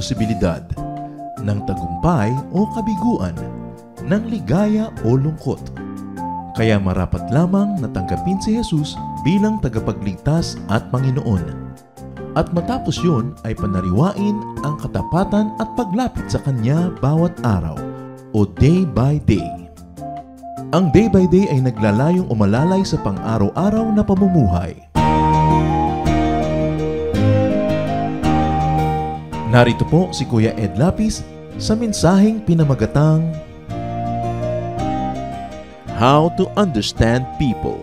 posibilidad, ng tagumpay o kabiguan, ng ligaya o lungkot. Kaya marapat lamang na tanggapin si Jesus bilang tagapagligtas at Panginoon. At matapos yun ay panariwain ang katapatan at paglapit sa Kanya bawat araw o day by day. Ang day by day ay naglalayong umalalay sa pang-araw-araw na pamumuhay. Narito po si Kuya Ed Lapis sa mensaheng pinamagatang How to Understand People.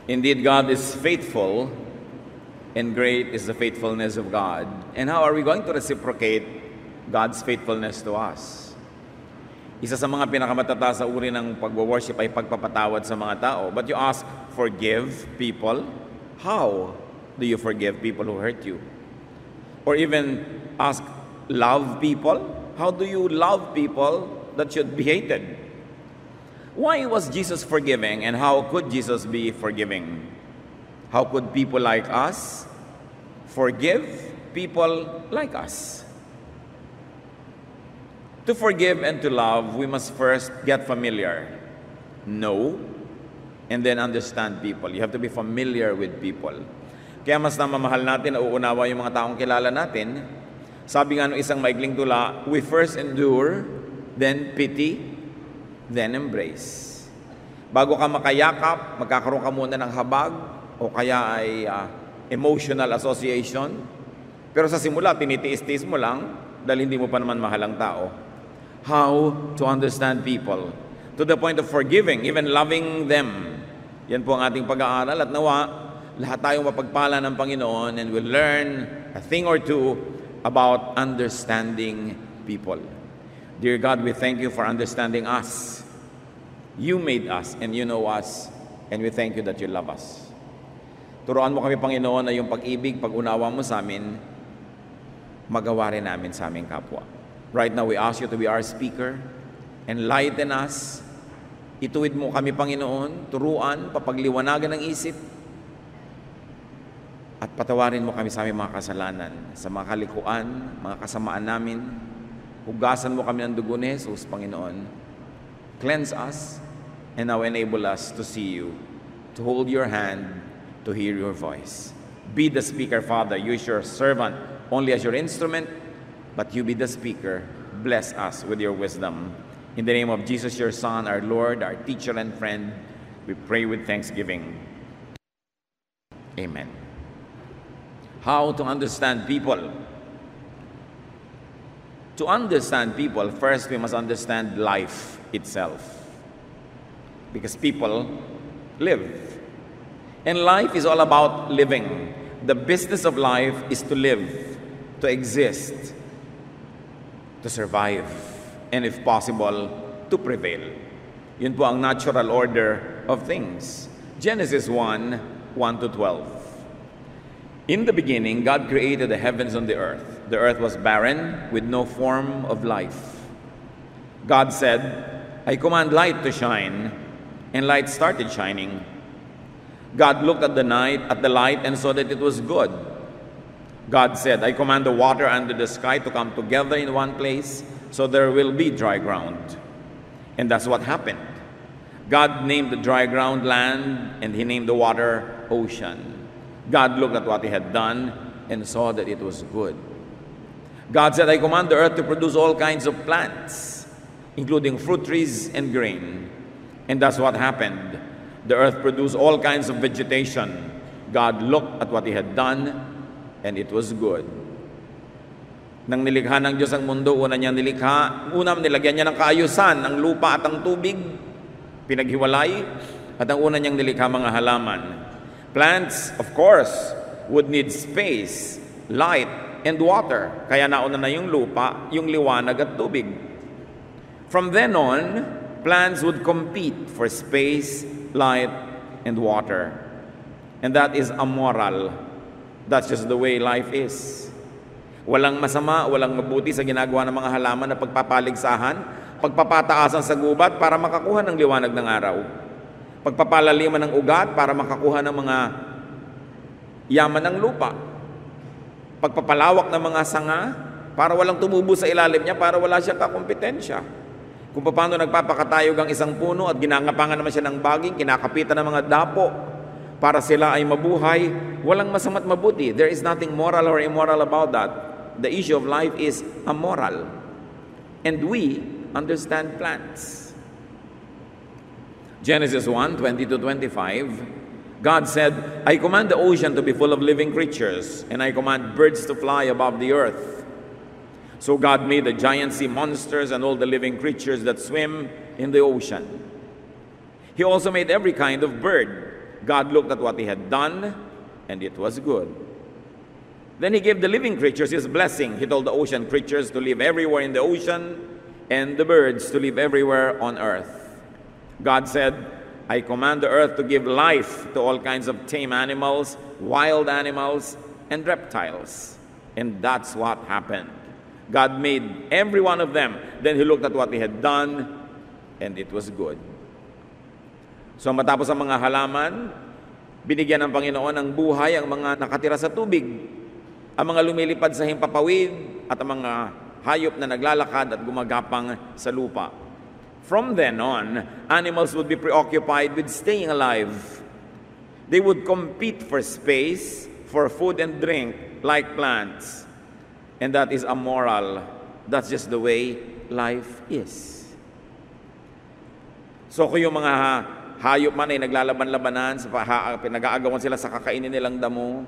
Indeed, God is faithful, and great is the faithfulness of God. And how are we going to reciprocate God's faithfulness to us? Isa sa mga pinakamatataas na uri ng pag-worship ay pagpapatawad sa mga tao. But you ask, forgive people? How do you forgive people who hurt you? Or even ask, love people? How do you love people that should be hated? Why was Jesus forgiving, and how could Jesus be forgiving? How could people like us forgive people like us? To forgive and to love, we must first get familiar, know, and then understand people. You have to be familiar with people. Kaya mas namamahal natin, nauunawa yung mga taong kilala natin. Sabi nga ng isang maikling tula, we first endure, then pity, then embrace. Bago ka makayakap, magkakaroon ka muna ng habag o kaya ay emotional association. Pero sa simula, tinitiis-tiis mo lang dahil hindi mo pa naman mahal ang tao. How to understand people to the point of forgiving, even loving them. Yan po ang ating pag-aaral at nawa, lahat tayong mapagpala ng Panginoon and will learn a thing or two about understanding people. Dear God, we thank you for understanding us. You made us and you know us, and we thank you that you love us. Turuan mo kami, Panginoon, na yung pag-ibig, pag-unawa mo sa amin, magawa rin namin sa aming kapwa. Right now, we ask you to be our speaker, enlighten us, ituwid mo kami, Panginoon, turuan, papagliwanagan ng isip, at patawarin mo kami sa aming mga kasalanan, sa mga kalikuan, mga kasamaan namin. Hugasan mo kami ng dugo ni Jesus, Panginoon. Cleanse us, and now enable us to see you, to hold your hand, to hear your voice. Be the speaker, Father. Use your servant only as your instrument, but you be the speaker. Bless us with your wisdom. In the name of Jesus, your Son, our Lord, our teacher and friend, we pray with thanksgiving. Amen. How to understand people? To understand people, first we must understand life itself. Because people live. And life is all about living. The business of life is to live, to exist, to survive, and if possible, to prevail. Yun po ang natural order of things. Genesis 1:1-12. In the beginning, God created the heavens and the earth. The earth was barren, with no form of life. God said, I command light to shine, and light started shining. God looked at the light, and saw that it was good. God said, I command the water under the sky to come together in one place, so there will be dry ground. And that's what happened. God named the dry ground land, and He named the water ocean. God looked at what He had done, and saw that it was good. God said, I command the earth to produce all kinds of plants, including fruit trees and grain. And that's what happened. The earth produced all kinds of vegetation. God looked at what He had done, and it was good. Nang nilikha ng Diyos ang mundo, una niyang nilikha, nilagyan niya ng kaayusan ang lupa at ang tubig, pinaghiwalay, at ang una niyang nilikha mga halaman. Plants, of course, would need space, light, and water. Kaya nauna na yung lupa, yung liwanag at tubig. From then on, plants would compete for space, light, and water. And that is amoral. That's just the way life is. Walang masama, walang mabuti sa ginagawa ng mga halaman na pagpapaligsahan, pagpapataasan sa gubat para makakuha ng liwanag ng araw, pagpapalaliman ng ugat para makakuha ng mga yaman ng lupa, pagpapalawak ng mga sanga para walang tumubo sa ilalim niya, para wala siyang kakompetensya. Kung paano nagpapakatayog ang isang puno at ginangapangan naman siya ng baging, kinakapitan ng mga dapo para sila ay mabuhay, walang masama't mabuti. There is nothing moral or immoral about that. The issue of life is amoral. And we understand plants. Genesis 1, 20-25, God said, I command the ocean to be full of living creatures, and I command birds to fly above the earth. So God made the giant sea monsters and all the living creatures that swim in the ocean. He also made every kind of bird. God looked at what he had done, and it was good. Then he gave the living creatures his blessing. He told the ocean creatures to live everywhere in the ocean, and the birds to live everywhere on earth. God said, I command the earth to give life to all kinds of tame animals, wild animals, and reptiles. And that's what happened. God made every one of them. Then he looked at what he had done, and it was good. So matapos ang mga halaman, binigyan ng Panginoon ng buhay ang mga nakatira sa tubig, ang mga lumilipad sa himpapawid, at ang mga hayop na naglalakad at gumagapang sa lupa. From then on, animals would be preoccupied with staying alive. They would compete for space, for food and drink, like plants. And that is amoral. That's just the way life is. So kung yung mga hayop man ay naglalaban-labanan, nag-aagawan sila sa kakainin nilang damo,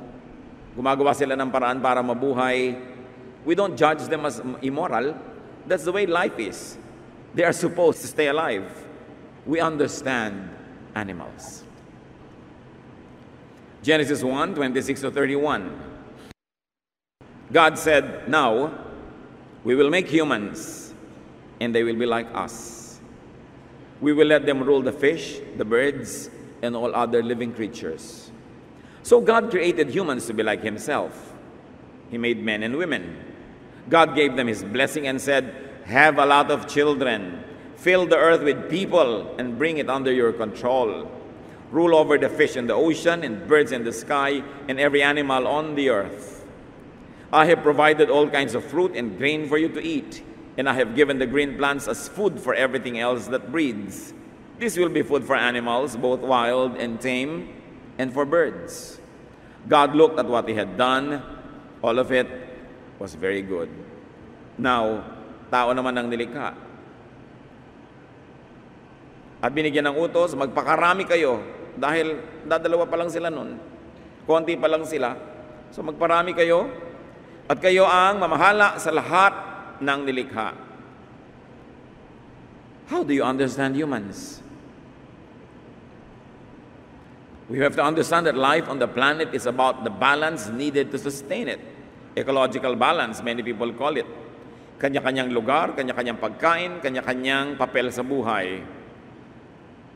gumagawa sila ng paraan para mabuhay, we don't judge them as immoral. That's the way life is. They are supposed to stay alive. We understand animals. Genesis 1, 26-31. God said, now we will make humans, and they will be like us. We will let them rule the fish, the birds, and all other living creatures. So God created humans to be like himself. He made men and women. God gave them his blessing and said, have a lot of children. Fill the earth with people and bring it under your control. Rule over the fish in the ocean and birds in the sky and every animal on the earth. I have provided all kinds of fruit and grain for you to eat, and I have given the green plants as food for everything else that breathes. This will be food for animals, both wild and tame, and for birds. God looked at what he had done. All of it was very good. Now, tao naman ang nilikha. At binigyan ng utos, magpakarami kayo, dahil dadalawa pa lang sila nun. Konti pa lang sila. So magparami kayo, at kayo ang mamahala sa lahat ng nilikha. How do you understand humans? We have to understand that life on the planet is about the balance needed to sustain it. Ecological balance, many people call it. Kanya-kanyang lugar, kanya-kanyang pagkain, kanya-kanyang papel sa buhay.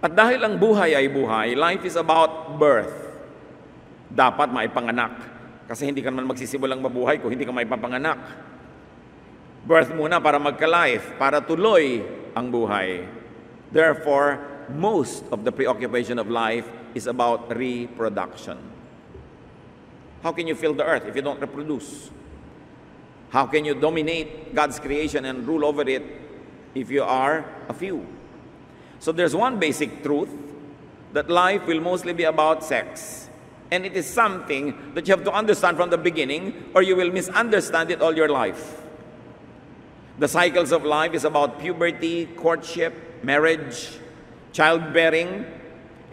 At dahil ang buhay ay buhay, life is about birth. Dapat maipanganak. Kasi hindi ka naman magsisimulang mabuhay kung hindi ka maipapanganak. Birth muna para magka-life, para tuloy ang buhay. Therefore, most of the preoccupation of life is about reproduction. How can you fill the earth if you don't reproduce? How can you dominate God's creation and rule over it if you are a few? So there's one basic truth, that life will mostly be about sex. And it is something that you have to understand from the beginning, or you will misunderstand it all your life. The cycles of life is about puberty, courtship, marriage, childbearing,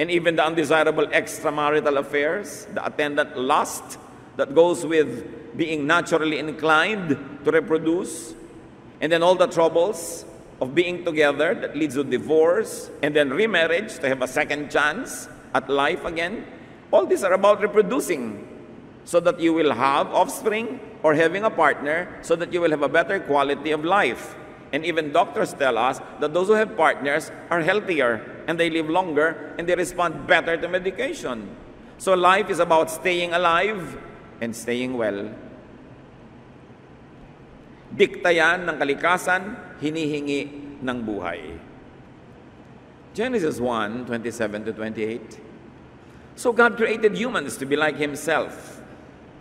and even the undesirable extramarital affairs, the attendant lust that goes with being naturally inclined to reproduce, and then all the troubles of being together that leads to divorce, and then remarriage to have a second chance at life again. All these are about reproducing so that you will have offspring or having a partner so that you will have a better quality of life. And even doctors tell us that those who have partners are healthier and they live longer and they respond better to medication. So life is about staying alive and staying well. Dikta yan ng kalikasan, hinihingi ng buhay. Genesis 1, 27-28. So God created humans to be like himself.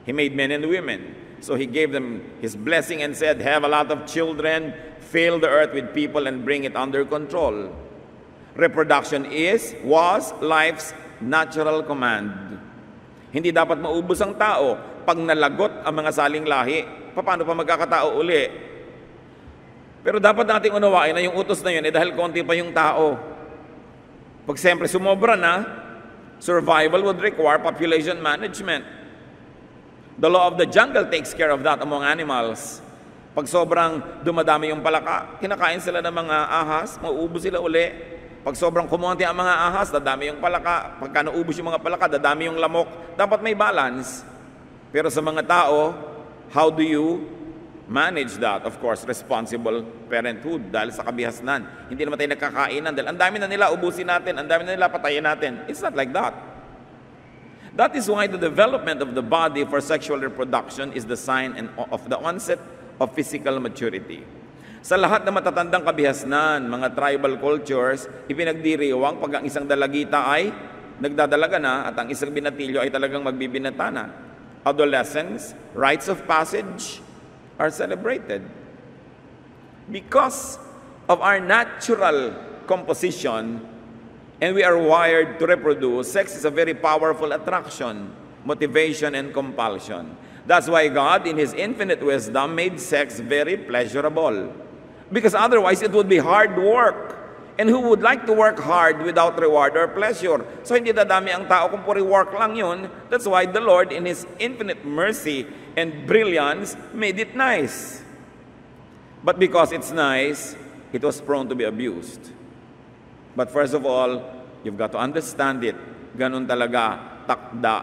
He made men and women. So he gave them his blessing and said, have a lot of children, fill the earth with people, and bring it under control. Reproduction was life's natural command. Hindi dapat maubos ang tao. Pag nalagot ang mga saling lahi, paano pa magkakatao uli? Pero dapat nating unawain na yung utos na yun, dahil konti pa yung tao. Pag siyempre sumobra na, survival would require population management. The law of the jungle takes care of that among animals. Pag sobrang dumadami yung palaka, kinakain sila ng mga ahas, mauubos sila uli. Pag sobrang kumonti ang mga ahas, dadami yung palaka. Pagka naubos yung mga palaka, dadami yung lamok. Dapat may balance. Pero sa mga tao, how do you manage that? Of course, responsible parenthood dahil sa kabihasnan. Hindi naman tayo nagkakainan dahil ang dami na nila ubusin natin, ang dami na nila patayin natin. It's not like that. That is why the development of the body for sexual reproduction is the sign of the onset of physical maturity. Sa lahat ng matatandang kabihasnan, mga tribal cultures, ipinagdiriwang pag ang isang dalagita ay nagdadalaga na at ang isang binatilyo ay talagang magbibinata na. Adolescence, rites of passage are celebrated. Because of our natural composition and we are wired to reproduce, sex is a very powerful attraction, motivation, and compulsion. That's why God, in His infinite wisdom, made sex very pleasurable. Because otherwise, it would be hard work. And who would like to work hard without reward or pleasure? So hindi dadami ang tao kung puri work lang yun. That's why the Lord, in His infinite mercy and brilliance, made it nice. But because it's nice, it was prone to be abused. But first of all, you've got to understand it. Ganun talaga, takda,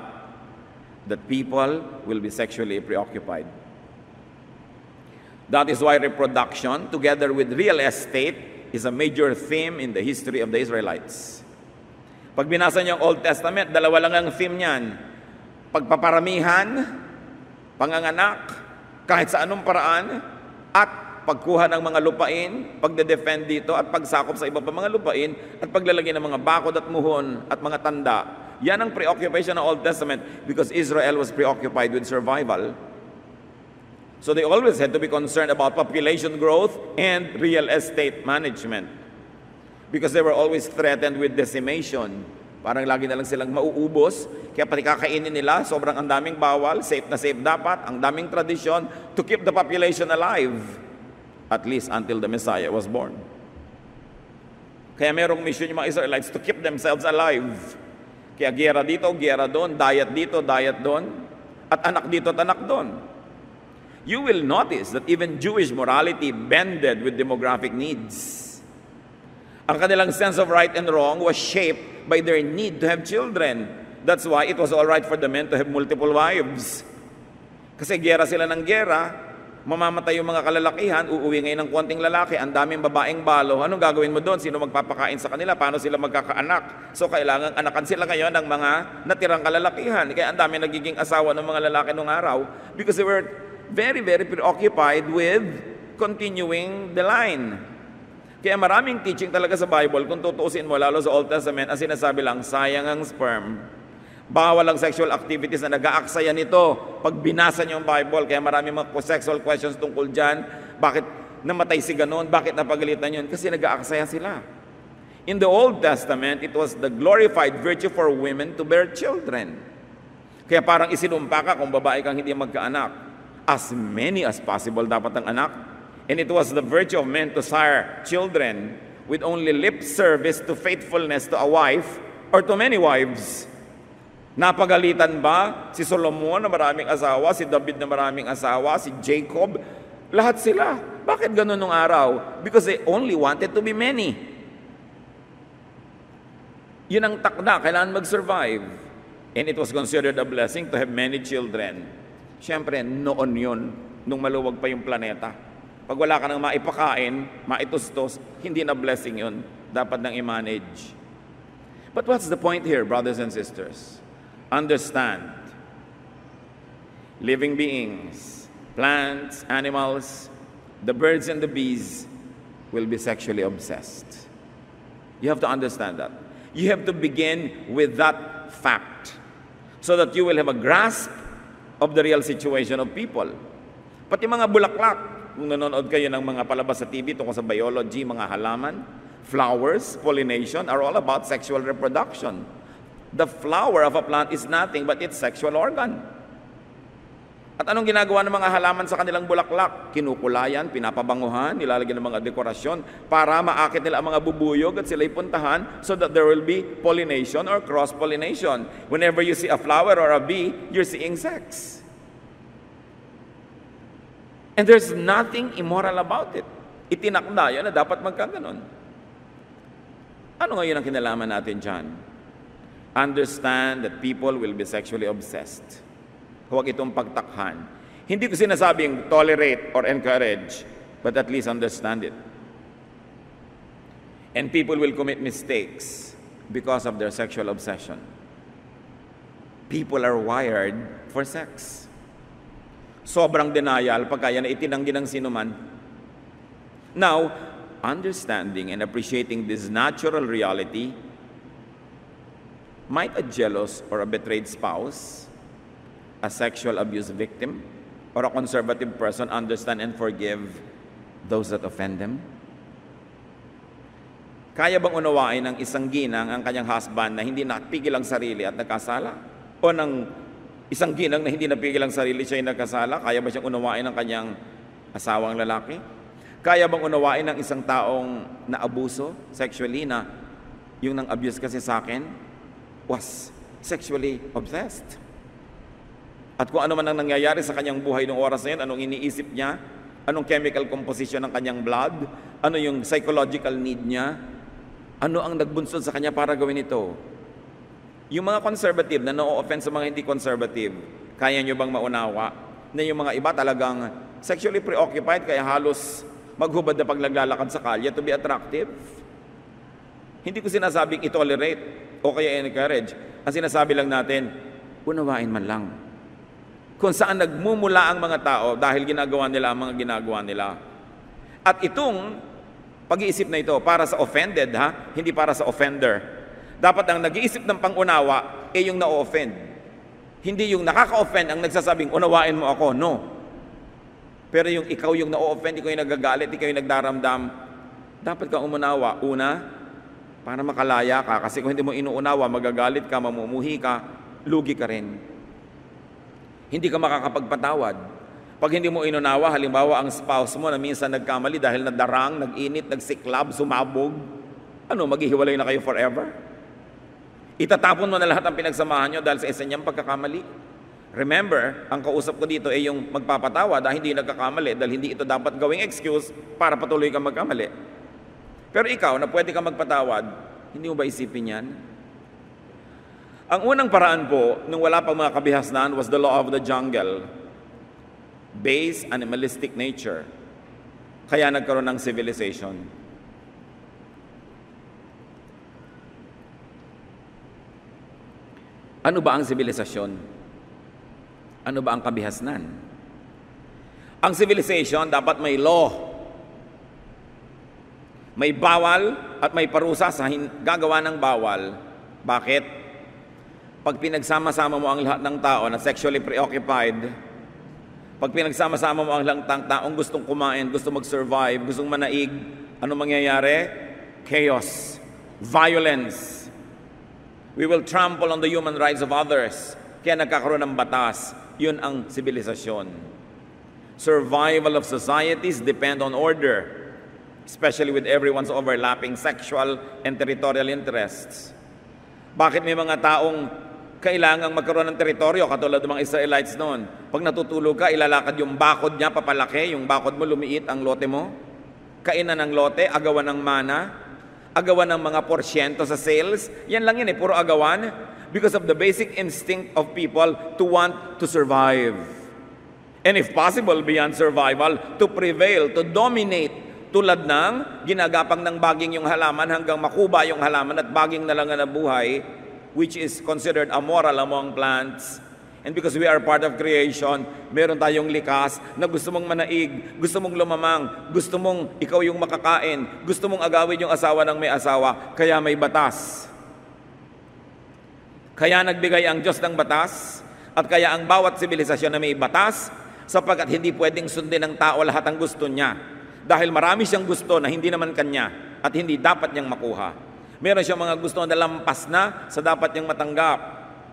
that people will be sexually preoccupied. That is why reproduction, together with real estate, is a major theme in the history of the Israelites. Pag binasa niyo ang Old Testament, dalawa lang ang theme niyan. Pagpaparamihan, panganganak, kahit sa anong paraan, at pagkuha ng mga lupain, pagde-defend dito, at pagsakop sa iba pa mga lupain, at paglalagay ng mga bakod at muhon at mga tanda. Yan ang preoccupation ng Old Testament because Israel was preoccupied with survival. So they always had to be concerned about population growth and real estate management because they were always threatened with decimation. Parang lagi na lang silang mauubos, kaya pati kakainin nila, sobrang ang daming bawal, safe na safe dapat, ang daming tradisyon to keep the population alive, at least until the Messiah was born. Kaya merong mission yung mga Israelites to keep themselves alive. Kaya giyera dito, giyera doon, diet dito, diet doon, at anak dito at anak doon. You will notice that even Jewish morality bended with demographic needs. Ang kanilang sense of right and wrong was shaped by their need to have children. That's why it was all right for the men to have multiple wives. Kasi giyera sila ng giyera, mamamatay yung mga kalalakihan, uuwi ngayon ng konting lalaki, ang daming babaeng balo. Anong gagawin mo doon? Sino magpapakain sa kanila? Paano sila magkakaanak? So kailangan anakan sila ngayon ng mga natirang kalalakihan. Kaya ang dami nagiging asawa ng mga lalaki nung araw because they were very, very preoccupied with continuing the line. Kaya maraming teaching talaga sa Bible, kung tutuusin mo, lalo sa Old Testament, ang sinasabi lang, sayang ang sperm. Bawal ang sexual activities na nag-aaksaya nito. Pag binasa niyo ang Bible, kaya maraming mga sexual questions tungkol dyan. Bakit namatay si ganon? Bakit napagalitan yun? Kasi nag-aaksaya sila. In the Old Testament, it was the glorified virtue for women to bear children. Kaya parang isinumpa ka kung babae kang hindi magkaanak. As many as possible dapat ang anak. And it was the virtue of men to sire children with only lip service to faithfulness to a wife or to many wives. Napagalitan ba si Solomon na maraming asawa, si David na maraming asawa, si Jacob? Lahat sila. Bakit ganun nung araw? Because they only wanted to be many. Yun ang takda, kailangan mag-survive. And it was considered a blessing to have many children. Siyempre, noon yun, nung maluwag pa yung planeta. Pag wala ka nang maipakain, maitustos, hindi na blessing yun. Dapat nang i-manage. But what's the point here, brothers and sisters? Understand, living beings, plants, animals, the birds and the bees will be sexually obsessed. You have to understand that. You have to begin with that fact so that you will have a grasp of the real situation of people. Pati mga bulaklak, kung nanonood kayo ng mga palabas sa TV tungkol sa biology, mga halaman, flowers, pollination are all about sexual reproduction. The flower of a plant is nothing but its sexual organ. At anong ginagawa ng mga halaman sa kanilang bulaklak? Kinukulayan, pinapabanguhan, nilalagyan ng mga dekorasyon para maakit nila ang mga bubuyog at sila'y puntahan so that there will be pollination or cross-pollination. Whenever you see a flower or a bee, you're seeing sex. And there's nothing immoral about it. Itinakda yun na dapat magkaganon. Ano ngayon ang kinalaman natin dyan? Understand that people will be sexually obsessed. Huwag itong pagtakhan. Hindi ko sinasabing tolerate or encourage, but at least understand it. And people will commit mistakes because of their sexual obsession. People are wired for sex. Sobrang denial pagka yan itinanggi ng sinuman. Now, understanding and appreciating this natural reality, might a jealous or a betrayed spouse, a sexual abuse victim, or a conservative person understand and forgive those that offend them? Kaya bang unawain ng isang ginang ang kanyang husband na hindi napigil ang sarili at nagkasala? O ng isang ginang na hindi napigil ang sarili siya ay nagkasala? Kaya ba siyang unawain ng kanyang asawang lalaki? Kaya bang unawain ng isang taong naabuso sexually na yung nang abuse kasi sa akin was sexually obsessed? At kung ano man ang nangyayari sa kanyang buhay noong oras na yun, anong iniisip niya, anong chemical composition ng kanyang blood, ano yung psychological need niya, ano ang nagbunsod sa kanya para gawin ito. Yung mga conservative na no-offense sa mga hindi conservative, kaya nyo bang maunawa na yung mga iba talagang sexually preoccupied kaya halos maghubad na pag naglalakad sa kalye to be attractive? Hindi ko sinasabing i-tolerate o kaya encourage. Ang sinasabi lang natin, unawain man lang kung saan nagmumula ang mga tao dahil ginagawa nila ang mga ginagawa nila. At itong pag-iisip na ito para sa offended, hindi para sa offender. Dapat ang nag-iisip ng pangunawa ay yung na-offend. Hindi yung nakaka-offend ang nagsasabing, unawain mo ako. No. Pero yung ikaw yung na-offend, ikaw yung nagagalit, ikaw yung nagdaramdam, dapat kang umunawa. Una, para makalaya ka. Kasi kung hindi mo inuunawa, magagalit ka, mamumuhi ka, lugi ka rin. Hindi ka makakapagpatawad. Pag hindi mo inunawa, halimbawa ang spouse mo na minsan nagkamali dahil nadarang, nag-init, nagsiklab, sumabog, maghihiwalay na kayo forever? Itatapon mo na lahat ang pinagsamahan nyo dahil sa isa niyang pagkakamali. Remember, ang kausap ko dito ay yung magpapatawad dahil hindi nagkakamali, dahil hindi ito dapat gawing excuse para patuloy kang magkamali. Pero ikaw, na pwede kang magpatawad, hindi mo ba isipin yan? Ang unang paraan po, nung wala pang mga kabihasnan, was the law of the jungle. Base animalistic nature. Kaya nagkaroon ng civilization. Ano ba ang sibilisasyon? Ano ba ang kabihasnan? Ang civilization dapat may law. May bawal at may parusa sa gagawa ng bawal. Bakit? Pag pinagsama-sama mo ang lahat ng tao na sexually preoccupied, pag pinagsama-sama mo ang lahat ng taong gustong kumain, gustong mag-survive, gustong manaig, ano mangyayari? Chaos, violence. We will trample on the human rights of others. Kaya nagkakaroon ng batas. Yun ang sibilisasyon. Survival of societies depend on order, especially with everyone's overlapping sexual and territorial interests. Bakit may mga taong kailangang magkaroon ng teritoryo katulad ng mga Israelites noon? Pag natutulog ka, ilalakad yung bakod niya papalaki, yung bakod mo lumiit ang lote mo. Kainan ng lote, agawan ng mana, agawan ng mga porsyento sa sales. Yan lang yun puro agawan. Because of the basic instinct of people to want to survive. And if possible, beyond survival, to prevail, to dominate. Tulad ng ginagapang ng baging yung halaman hanggang makuba yung halaman at baging na lang na buhay, which is considered immoral among plants. And because we are part of creation, meron tayong likas na gusto mong manaig, gusto mong lumamang, gusto mong ikaw yung makakain, gusto mong agawin yung asawa ng may asawa, kaya may batas. Kaya nagbigay ang Diyos ng batas At kaya ang bawat sibilisasyon na may batas, sapagkat hindi pwedeng sundin ng tao lahat ang gusto niya. Dahil marami siyang gusto na hindi naman kanya at hindi dapat niyang makuha. Meron siyang mga gusto na lampas na sa dapat niyang matanggap.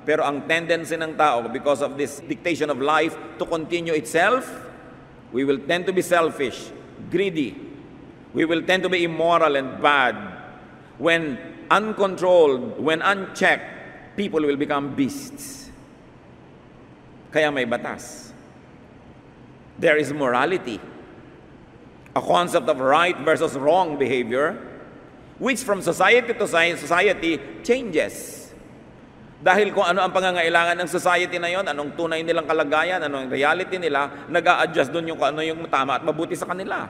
Pero ang tendency ng tao, because of this dictation of life to continue itself, we will tend to be selfish, greedy. We will tend to be immoral and bad. When uncontrolled, when unchecked, people will become beasts. Kaya may batas. There is morality, a concept of right versus wrong behavior, which from society to society changes. Dahil kung ano ang pangangailangan ng society na yon, anong tunay nilang kalagayan, ano ang reality nila, nag-a-adjust doon yung kung ano yung tama at mabuti sa kanila.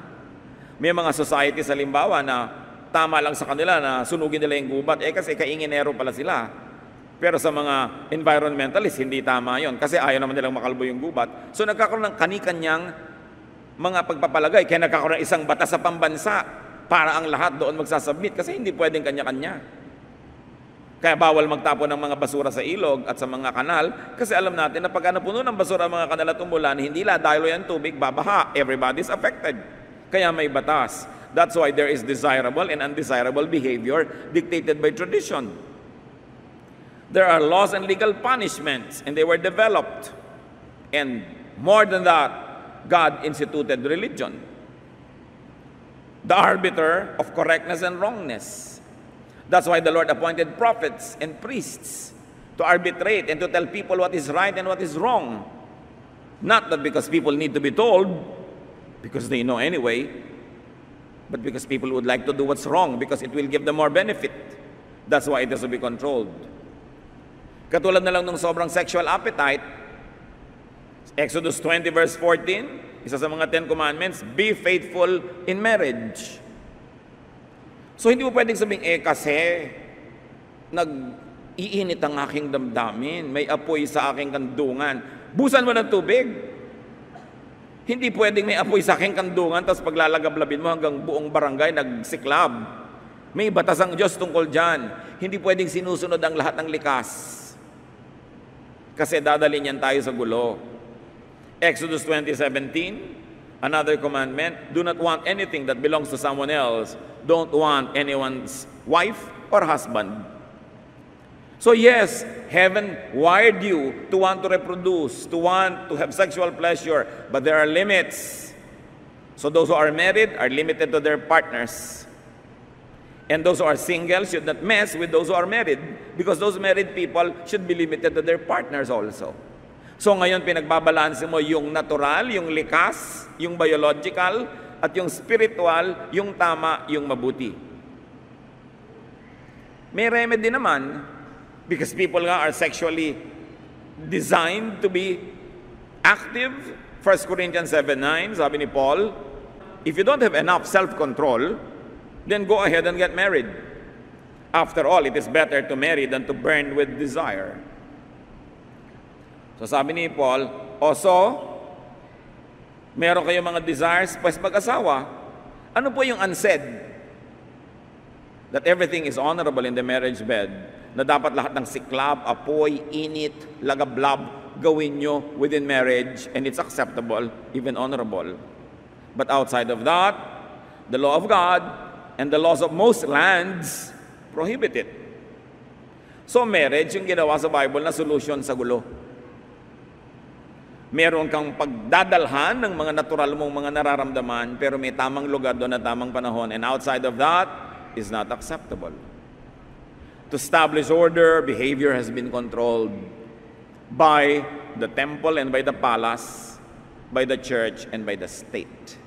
May mga society sa limbawa na tama lang sa kanila na sunugin nila yung gubat, kasi kainginero pala sila. Pero sa mga environmentalists, hindi tama yon kasi ayaw naman nilang makalbo yung gubat. So nagkakaroon ng kani-kanyang mga pagpapalagay, kaya nagkakaroon ng isang batas sa pambansa para ang lahat doon magsasubmit kasi hindi pwedeng kanya-kanya. Kaya bawal magtapon ng mga basura sa ilog at sa mga kanal kasi alam natin na pag napuno ng basura ang mga kanal at umulan, hindi dahil yan tubig, babaha. Everybody's affected. Kaya may batas. That's why there is desirable and undesirable behavior dictated by tradition. There are laws and legal punishments, and they were developed. And more than that, God instituted religion, the arbiter of correctness and wrongness. That's why the Lord appointed prophets and priests to arbitrate and to tell people what is right and what is wrong. Not that because people need to be told, because they know anyway, but because people would like to do what's wrong because it will give them more benefit. That's why it has to be controlled. Katulad na lang ng sobrang sexual appetite, Exodus 20 verse 14, isa sa mga 10 commandments, be faithful in marriage. So hindi mo pwedeng sabing, kasi nag-iinit ang aking damdamin, may apoy sa aking kandungan, busan mo ng tubig. Hindi pwedeng may apoy sa aking kandungan, tapos paglalagablabin mo hanggang buong barangay nagsiklab. May batas ang Diyos tungkol dyan. Hindi pwedeng sinusunod ang lahat ng likas. Kasi dadalhin yan tayo sa gulo. Exodus 20:17, another commandment, do not want anything that belongs to someone else. Don't want anyone's wife or husband. So yes, heaven wired you to want to reproduce, to want to have sexual pleasure, but there are limits. So those who are married are limited to their partners. And those who are single should not mess with those who are married because those married people should be limited to their partners also. So ngayon pinagbabalanse mo yung natural, yung likas, yung biological, at yung spiritual, yung tama, yung mabuti. May remedy naman because people nga are sexually designed to be active. 1 Corinthians 7:9, sabi ni Paul, if you don't have enough self-control, then go ahead and get married. After all, it is better to marry than to burn with desire. So sabi ni Paul, also, meron kayong mga desires, pues mag-asawa. Ano po yung unsaid? That everything is honorable in the marriage bed. Na dapat lahat ng siklab, apoy, init, lagablab, gawin nyo within marriage and it's acceptable, even honorable. But outside of that, the law of God and the laws of most lands prohibit it. So marriage, yung ginawa sa Bible na solution sa gulo. Meron kang pagdadalhan ng mga natural mong mga nararamdaman, pero may tamang lugar doon at tamang panahon. And outside of that is not acceptable. To establish order, behavior has been controlled by the temple and by the palace, by the church and by the state.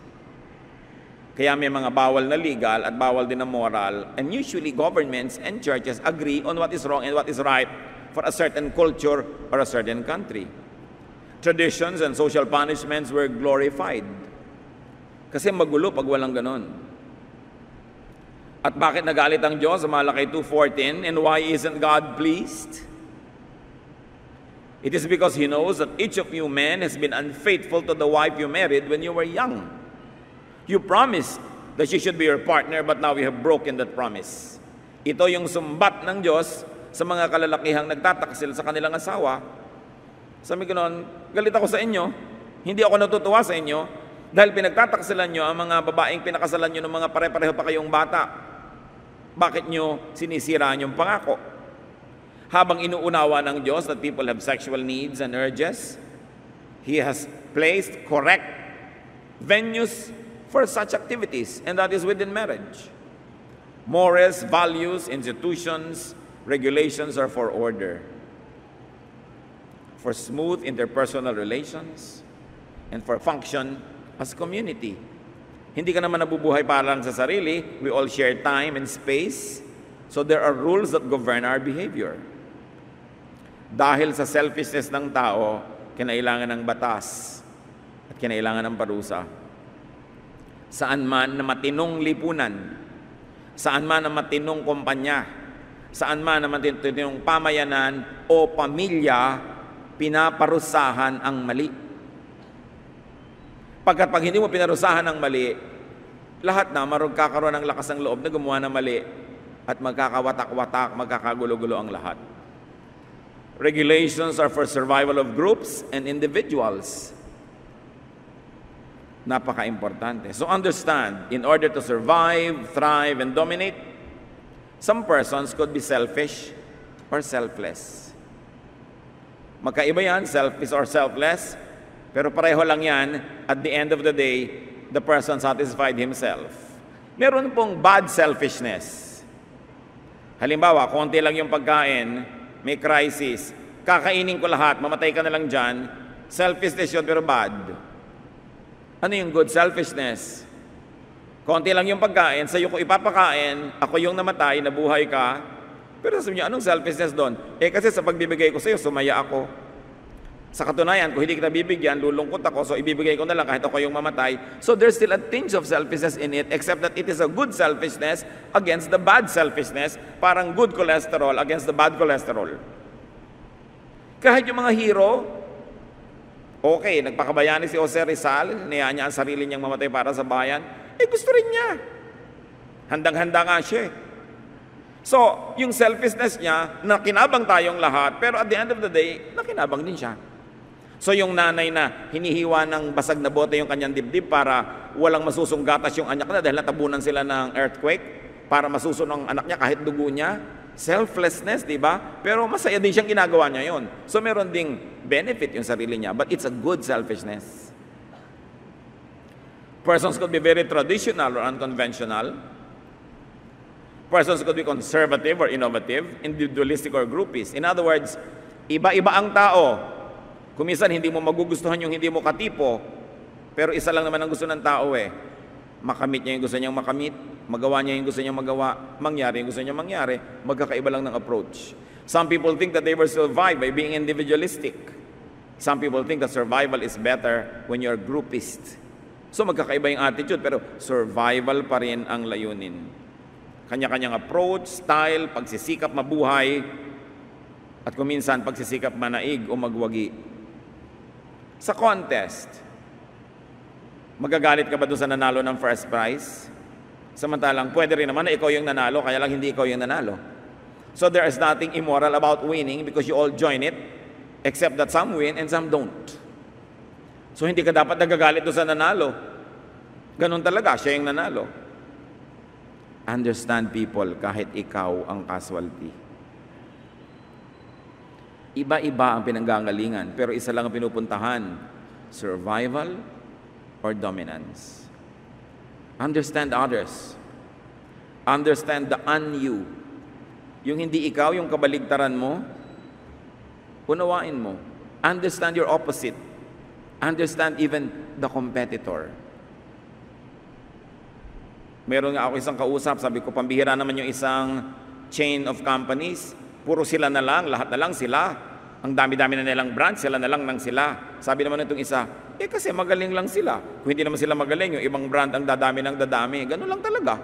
Kaya may mga bawal na legal at bawal din na moral. And usually governments and churches agree on what is wrong and what is right for a certain culture or a certain country. Traditions and social punishments were glorified. Kasi magulo pag walang ganon. At bakit nagalit ang Diyos sa Malakay 2:14? And why isn't God pleased? It is because He knows that each of you men has been unfaithful to the wife you married when you were young. You promised that she should be your partner, but now you have broken that promise. Ito yung sumbat ng Diyos sa mga kalalakihang nagtataksil sa kanilang asawa. Sabi ko noon, galit ako sa inyo. Hindi ako natutuwa sa inyo dahil pinagtataksilan nyo ang mga babaeng pinakasalan nyo ng mga pare-pareho pa kayong bata. Bakit nyo sinisiraan yung pangako? Habang inuunawa ng Diyos that people have sexual needs and urges, He has placed correct venues for such activities, and that is within marriage. Morals, values, institutions, regulations are for order, for smooth interpersonal relations, and for function as community. Hindi ka naman nabubuhay para lang sa sarili. We all share time and space. So there are rules that govern our behavior. Dahil sa selfishness ng tao, kinailangan ng batas at kinailangan ng parusa. Saan man na matinong lipunan, saan man na matinong kumpanya, saan man na matinong pamayanan o pamilya, pinaparusahan ang mali. Pagkat pag hindi mo pinarusahan ang mali, lahat na magkakaroon ng lakas ng loob na gumawa ng mali at magkakawatak-watak, magkakagulo-gulo ang lahat. Regulations are for survival of groups and individuals. Napaka-importante. So understand, in order to survive, thrive, and dominate, some persons could be selfish or selfless. Magkaiba yan, selfish or selfless, pero pareho lang yan, at the end of the day, the person satisfied himself. Meron pong bad selfishness. Halimbawa, konti lang yung pagkain, may crisis, kakainin ko lahat, mamatay ka na lang dyan, selfishness yun pero bad. Ano yung good selfishness? Konti lang yung pagkain, sa'yo ko ipapakain, ako yung namatay, nabuhay ka, pero sabi niyo, anong selfishness doon? Kasi sa pagbibigay ko sa'yo, sumaya ako. Sa katunayan, kung hindi kita bibigyan, lulungkot ako, so ibibigay ko na lang kahit ako yung mamatay. So there's still a tinge of selfishness in it, except that it is a good selfishness against the bad selfishness, parang good cholesterol against the bad cholesterol. Kahit yung mga hero, okay, nagpakabayani si Jose Rizal, niya niya ang sarili niyang mamatay para sa bayan, gusto rin niya. Handang-handa nga siya. So, yung selfishness niya, nakinabang tayong lahat, pero at the end of the day, nakinabang din siya. So yung nanay na hinihiwa ng basag na bote yung kanyang dibdib para walang masusunggatas yung anak na dahil natabunan sila ng earthquake, para masusunod ang anak niya kahit dugo niya. Selflessness, di ba? Pero masaya din siyang ginagawa niya yon. So meron ding benefit yung sarili niya, but it's a good selfishness. Persons could be very traditional or unconventional. Persons could be conservative or innovative, individualistic or groupist. In other words, iba-iba ang tao. Kuminsan hindi mo magugustuhan yung hindi mo katipo, pero isa lang naman ang gusto ng tao Makamit niya yung gusto niyang makamit, magawa niya yung gusto niyang magawa, mangyari yung gusto niyang mangyari, magkakaiba lang ng approach. Some people think that they will survive by being individualistic. Some people think that survival is better when you're groupist. So magkakaiba yung attitude, pero survival pa rin ang layunin. Kanya-kanyang approach, style, pagsisikap mabuhay, at kuminsan pagsisikap manaig o magwagi. Sa contest, magagalit ka ba doon sa nanalo ng first prize? Samantalang pwede rin naman na ikaw yung nanalo, kaya lang hindi ikaw yung nanalo. So there is nothing immoral about winning because you all join it, except that some win and some don't. So hindi ka dapat nagagalit doon sa nanalo. Ganun talaga, siya yung nanalo. Understand people, kahit ikaw ang casualty. Iba-iba ang pinanggagalingan, pero isa lang ang pinupuntahan, survival or dominance. Understand others. Understand the un-you. Yung hindi ikaw, yung kabaligtaran mo, unawain mo. Understand your opposite. Understand even the competitor. Meron nga ako isang kausap, sabi ko, pambihira naman yung isang chain of companies. Puro sila na lang, lahat na lang sila. Ang dami-dami na nilang branch, sila na lang nang sila. Sabi naman itong isa, kasi magaling lang sila. Kung hindi naman sila magaling, yung ibang brand ang dadami ng dadami. Ganun lang talaga.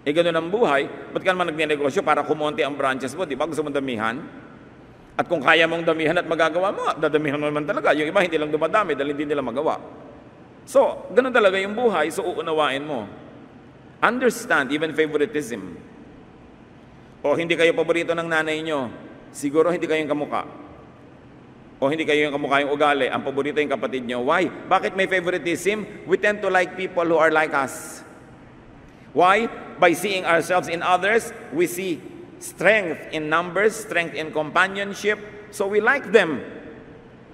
Ganun ang buhay. Ba't ka naman nagnenegosyo para kumonti ang branches mo? Di ba? Gusto mong damihan? At kung kaya mong damihan at magagawa mo, dadamihan mo naman talaga. Yung iba hindi lang dumadami dahil hindi nila magawa. So, ganun talaga yung buhay. So, uunawain mo. Understand even favoritism. O hindi kayo paborito ng nanay nyo, siguro hindi kayong kamukha. o hindi kayo yung kamukha yung ugali, ang paborito yung kapatid nyo. Why? Bakit may favoritism? We tend to like people who are like us. Why? By seeing ourselves in others, we see strength in numbers, strength in companionship, so we like them.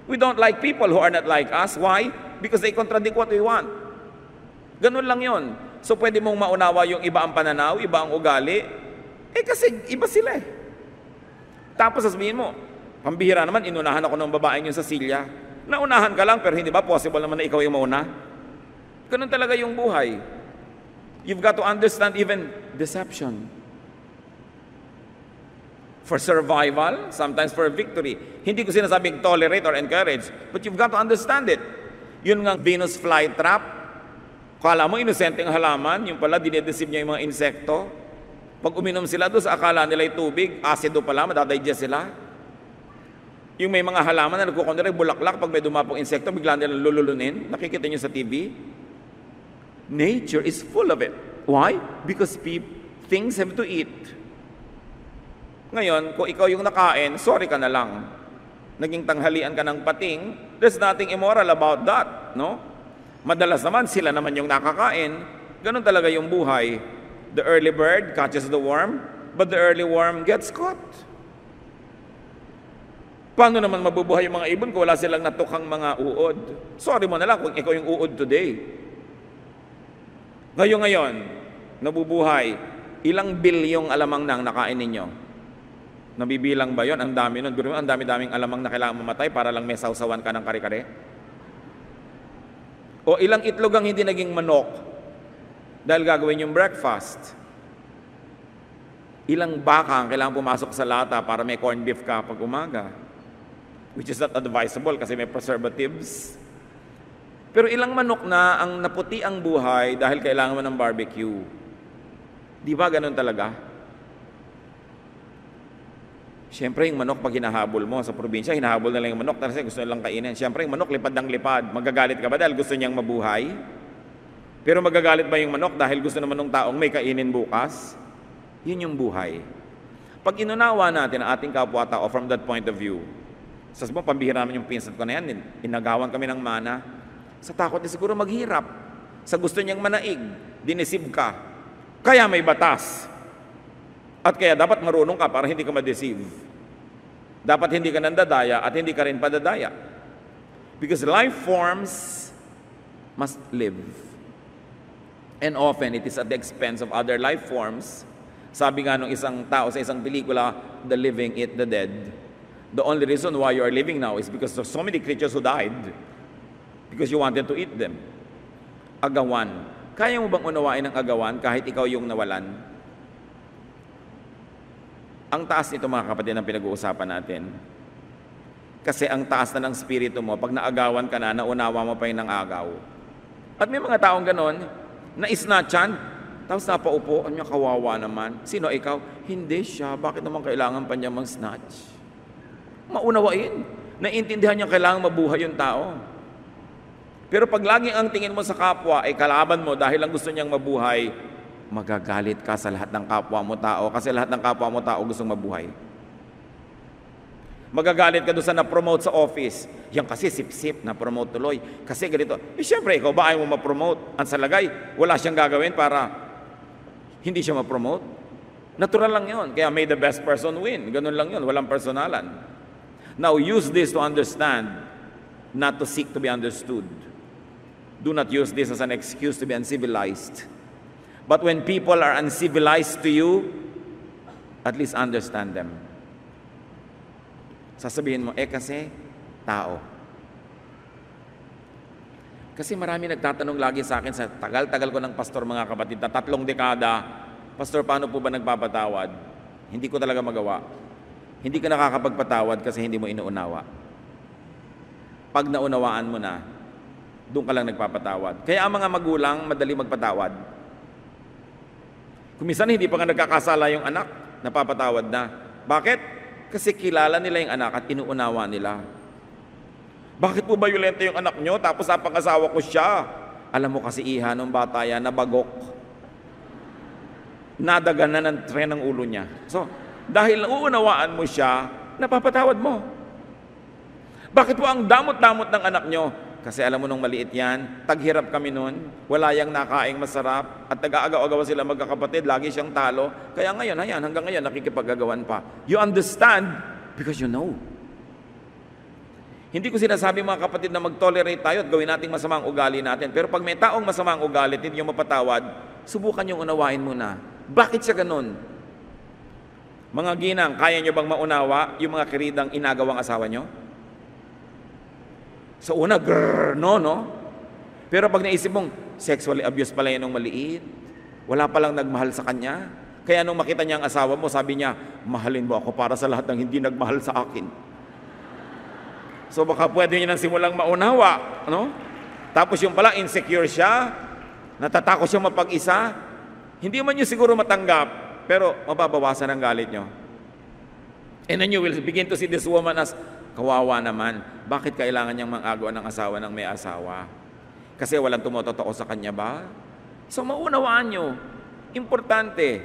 We don't like people who are not like us. Why? Because they contradict what we want. Ganun lang yon. So pwede mong maunawa yung iba ang pananaw, iba ang ugali, kasi iba sila eh. Tapos sasabihin mo, pambihira naman, inunahan ako ng babaeng yung sa silya. Naunahan ka lang, pero hindi ba possible naman na ikaw yung mauna? Ganun talaga yung buhay. You've got to understand even deception. For survival, sometimes for victory. Hindi ko sinasabing tolerate or encourage, but you've got to understand it. Yun nga Venus flytrap. Kala mo inosente ang halaman, yung pala dinedeceive niya yung mga insekto. Pag uminom sila doon sa akala nila'y tubig, acido pala, madadigest sila. Yung may mga halaman na nagkukontrol, bulaklak, pag may dumapong insekto, bigla nilang lululunin. Nakikita niyo sa TV? Nature is full of it. Why? Because things have to eat. Ngayon, kung ikaw yung nakain, sorry ka na lang. Naging tanghalian ka ng pating, there's nothing immoral about that, no? Madalas naman, sila naman yung nakakain. Ganun talaga yung buhay. The early bird catches the worm, but the early worm gets caught. Paano naman mabubuhay yung mga ibon kung wala silang natukhang mga uod? Sorry mo na lang kung ikaw yung uod today. Ngayon, nabubuhay, ilang bilyong alamang nang nakain ninyo? Nabibilang ba yon? Ang dami nun. Ang dami-daming alamang na kailangan mamatay para lang may sausawan ka ng kare-kare? O ilang itlog ang hindi naging manok dahil gagawin yung breakfast? Ilang baka ang kailangan pumasok sa lata para may corned beef ka pag umaga? Which is not advisable kasi may preservatives. Pero ilang manok na ang naputi ang buhay dahil kailangan mo ng barbecue? Di ba ganun talaga? Siyempre, yung manok pag hinahabol mo sa probinsya, hinahabol na lang yung manok kasi gusto nilang kainin. Siyempre, yung manok lipad ng lipad. Magagalit ka ba dahil gusto niyang mabuhay? Pero magagalit ba yung manok dahil gusto naman ng taong may kainin bukas? Yun yung buhay. Pag inunawa natin ang ating kapwa-tao from that point of view, sa sabong pambihira naman yung pinsan ko na yan, inagawan kami ng mana, sa takot niya siguro maghirap, sa gusto niyang manaig, dinesib ka. Kaya may batas. At kaya dapat marunong ka para hindi ka ma-deceive. Dapat hindi ka nandadaya at hindi ka rin padadaya. Because life forms must live. And often, it is at the expense of other life forms. Sabi nga nung isang tao sa isang pelikula, the living eat the dead. The only reason why you are living now is because there's so many creatures who died because you wanted to eat them. Agawan. Kaya mo bang unawain ang agawan kahit ikaw yung nawalan? Ang taas nito mga kapatid ang pinag-uusapan natin. Kasi ang taas na ng spirito mo, pag naagawan ka na, naunawa mo pa yung agaw. At may mga taong ganon, na-snatchan, tapos napaupo, niya kawawa naman. Sino ikaw? Hindi siya. Bakit naman kailangan pa niya mag-snatch? Maunawain. Naiintindihan niya kailangan mabuhay yung tao. Pero pag laging ang tingin mo sa kapwa ay kalaban mo dahil lang gusto niyang mabuhay, magagalit ka sa lahat ng kapwa mo tao kasi lahat ng kapwa mo tao gustong mabuhay. Magagalit ka doon sa na-promote sa office. Yan kasi sip-sip, na-promote tuloy. Kasi ganito. Siyempre, ikaw ba ayaw mo ma-promote? Ang salagay, wala siyang gagawin para hindi siya ma-promote. Natural lang yun. Kaya may the best person win. Ganun lang yun. Walang personalan. Now, use this to understand, not to seek to be understood. Do not use this as an excuse to be uncivilized. But when people are uncivilized to you, at least understand them. Sasabihin mo, kasi tao. Kasi marami nagtatanong lagi sa akin sa tagal-tagal ko ng pastor mga kapatid, na 3 dekada, Pastor, paano po ba nagpapatawad? Hindi ko talaga magawa. Hindi ka nakakapagpatawad kasi hindi mo inuunawa. Pag naunawaan mo na, doon ka lang nagpapatawad. Kaya ang mga magulang, madali magpatawad. Kung minsan hindi pa nga nagkakasala yung anak, napapatawad na. Bakit? Kasi kilala nila yung anak at inuunawa nila. Bakit po violento yung anak nyo? Tapos napang-asawa ko siya. Alam mo kasi iha, nung bata yan, nabagok. Nadagan na ng tren ng ulo niya. So, dahil nauunawaan mo siya, napapatawad mo. Bakit po ang damot-damot ng anak nyo? Kasi alam mo nung maliit yan, taghirap kami nun, wala yang nakaing masarap, at nag-aagaw-agaw sila magkakapatid, lagi siyang talo. Kaya ngayon, ayan, hanggang ngayon, nakikipag-agawan pa. You understand because you know. Hindi ko sinasabi mga kapatid na mag-tolerate tayo at gawin nating masama ang ugali natin. Pero pag may taong masama ang ugali, hindi nyo mapatawad, subukan nyo unawain muna. Bakit siya ganun? Mga ginang, kaya nyo bang maunawa yung mga kiridang inagawang asawa nyo? Sa una, no? Pero pag naisip mong, sexually abuse pala yun ng maliit, wala palang nagmahal sa kanya. Kaya nung makita niya ang asawa mo, sabi niya, mahalin mo ako para sa lahat ng hindi nagmahal sa akin. So baka pwede niya nang simulang maunawa, no? Tapos yung pala, insecure siya, natatakot siya mapag-isa, hindi man niyo siguro matanggap, pero mababawasan ang galit niyo. And then you will begin to see this woman as, kawawa naman, bakit kailangan niyang mang-agawan ng asawa ng may asawa? Kasi walang tumototoo sa kanya ba? So maunawaan niyo, importante.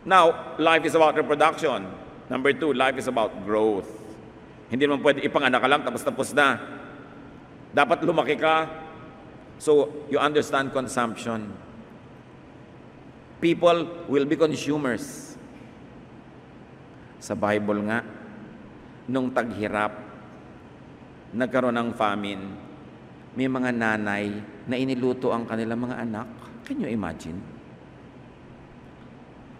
Now, life is about reproduction. Number 2, life is about growth. Hindi naman pwede ipanganak ka lang tapos na. Dapat lumaki ka. So, you understand consumption. People will be consumers. Sa Bible nga, nung taghirap, nagkaroon ng famine, may mga nanay na iniluto ang kanilang mga anak. Can you imagine?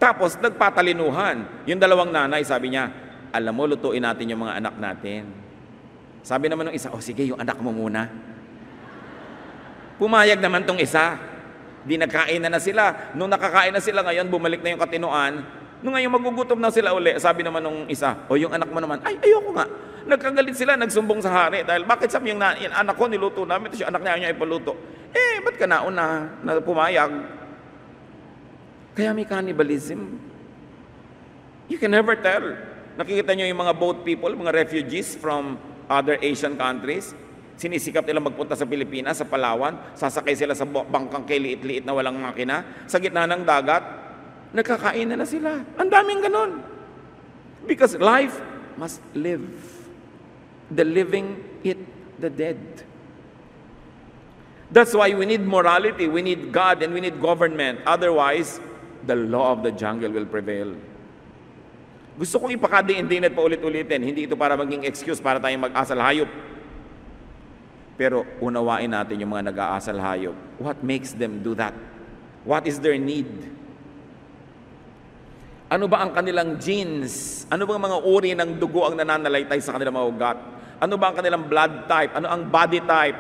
Tapos, nagpatalinuhan. Yung dalawang nanay, sabi niya, alam mo, lutuin natin yung mga anak natin. Sabi naman ng isa, sige, yung anak mo muna. Pumayag naman tong isa. Di nagkain na sila. Nung nakakain na sila ngayon, bumalik na yung katinuan. Nung ngayon magugutom na sila uli, sabi naman ng isa, yung anak mo naman, ayoko nga. Nagkagalit sila, nagsumbong sa hari. Dahil bakit sabi yung anak ko niluto namin, ito yung anak niya ipaluto. Ba't ka nauna na pumayag? Kaya may cannibalism. You can never tell. Nakikita nyo yung mga boat people, mga refugees from other Asian countries. Sinisikap nila magpunta sa Pilipinas, sa Palawan. Sasakay sila sa bangkang kiliit-liit na walang makina. Sa gitna ng dagat, nagkakain na sila. Ang daming ganon. Because life must live. The living eat the dead. That's why we need morality, we need God, and we need government. Otherwise, the law of the jungle will prevail. Gusto kong ipakadiin-din at paulit-ulitin. Hindi ito para maging excuse para tayong mag-asal hayop. Pero unawain natin yung mga nag-aasal hayop. What makes them do that? What is their need? Ano ba ang kanilang genes? Ano ba ang mga uri ng dugo ang nananalaytay sa kanilang mga ugat? Ano ba ang kanilang blood type? Ano ang body type?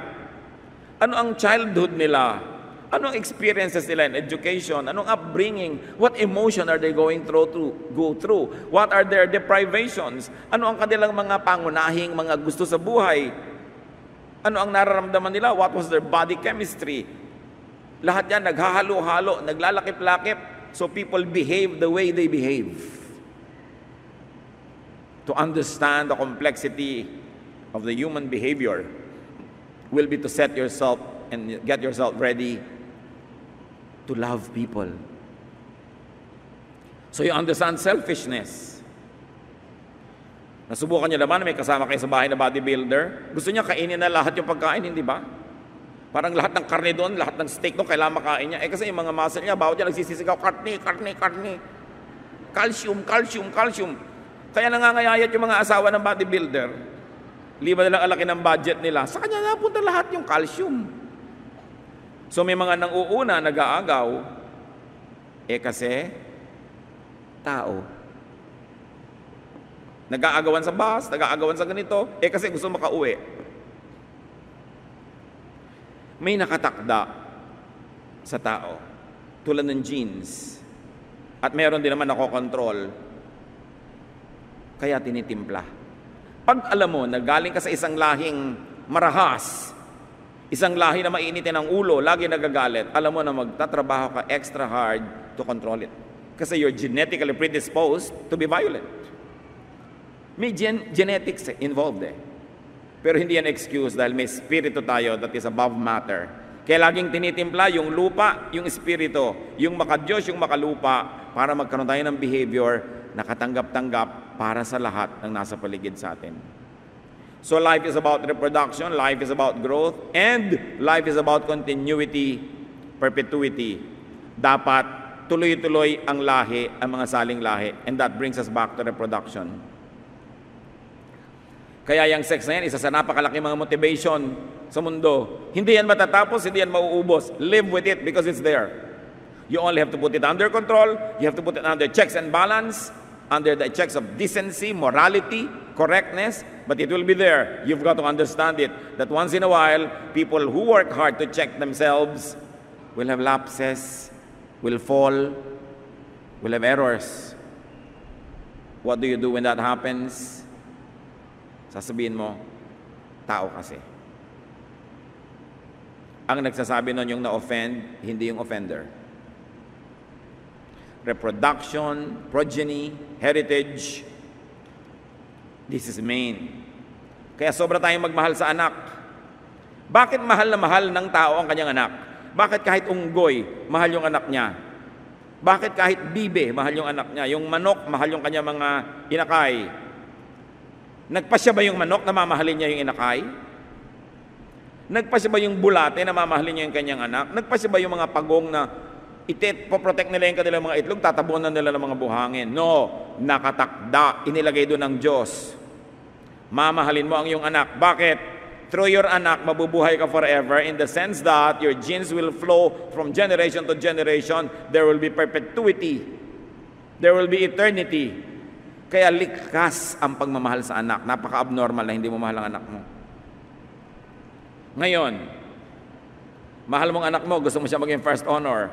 Ano ang childhood nila? Anong experiences nila in education? Anong upbringing? What emotion are they going go through? What are their deprivations? Ano ang kanilang mga pangunahing mga gusto sa buhay? Ano ang nararamdaman nila? What was their body chemistry? Lahat yan naghahalo-halo, naglalakip-lakip. So people behave the way they behave. To understand the complexity of the human behavior will be to set yourself and get yourself ready to love people. So you understand selfishness. Nasubukan niyo naman, may kasama kayo sa bahay na bodybuilder, gusto niya kainin na lahat yung pagkain, hindi ba? Parang lahat ng karne doon, lahat ng steak doon, kailangan makain niya. Kasi yung mga muscle niya, bawat niya nagsisisigaw, karne. Calcium. Kaya nangangayayat yung mga asawa ng bodybuilder. Liba na lang ang laki ng budget nila. Sa kanya napunta lahat yung calcium. So may mga nang-uuna, nag-aagaw, kasi tao. Nag-aagawan sa bus, nag-aagawan sa ganito, kasi gusto makauwi. May nakatakda sa tao, tulad ng genes, at meron din naman nakokontrol, kaya tinitimpla. Pag alam mo, nagaling ka sa isang lahing marahas, isang lahi na mainitin ang ulo, lagi nagagalit, alam mo na magtatrabaho ka extra hard to control it. Kasi you're genetically predisposed to be violent. May genetics involved Pero hindi yan excuse dahil may spirito tayo that is above matter. Kaya laging tinitimpla yung lupa, yung espiritu, yung makadiyos, yung makalupa, para magkaroon tayo ng behavior na katanggap-tanggap para sa lahat ng nasa paligid sa atin. So life is about reproduction, life is about growth, and life is about continuity, perpetuity. Dapat tuloy-tuloy ang lahi, ang mga saling lahi. And that brings us back to reproduction. Kaya yung sex na yan, isa sa napakalaki mga motivation sa mundo. Hindi yan matatapos, hindi yan mauubos. Live with it because it's there. You only have to put it under control. You have to put it under checks and balance, under the checks of decency, morality, correctness, but it will be there. You've got to understand it, that once in a while, people who work hard to check themselves will have lapses, will fall, will have errors. What do you do when that happens? Sasabihin mo, tao kasi. Ang nagsasabi nun yung na-offend, hindi yung offender. Reproduction, progeny, heritage, this is main. Kaya sobra tayong magmahal sa anak. Bakit mahal na mahal ng tao ang kanyang anak? Bakit kahit unggoy, mahal yung anak niya? Bakit kahit bibe, mahal yung anak niya? Yung manok, mahal yung kanyang mga inakay. Nagpasya ba yung manok na mamahalin niya yung inakay? Nagpasya ba yung bulate na mamahalin niya yung kanyang anak? Nagpasya ba yung mga pagong na poprotect nila yung kanilang mga itlog, tatabunan nila ng mga buhangin? No, nakatakda, inilagay doon ng Diyos. Mamahalin mo ang iyong anak. Bakit? Through your anak, mabubuhay ka forever in the sense that your genes will flow from generation to generation. There will be perpetuity. There will be eternity. Kaya likas ang pagmamahal sa anak. Napaka-abnormal na hindi mo mahal ang anak mo. Ngayon, mahal mong anak mo, gusto mo siya maging first honor.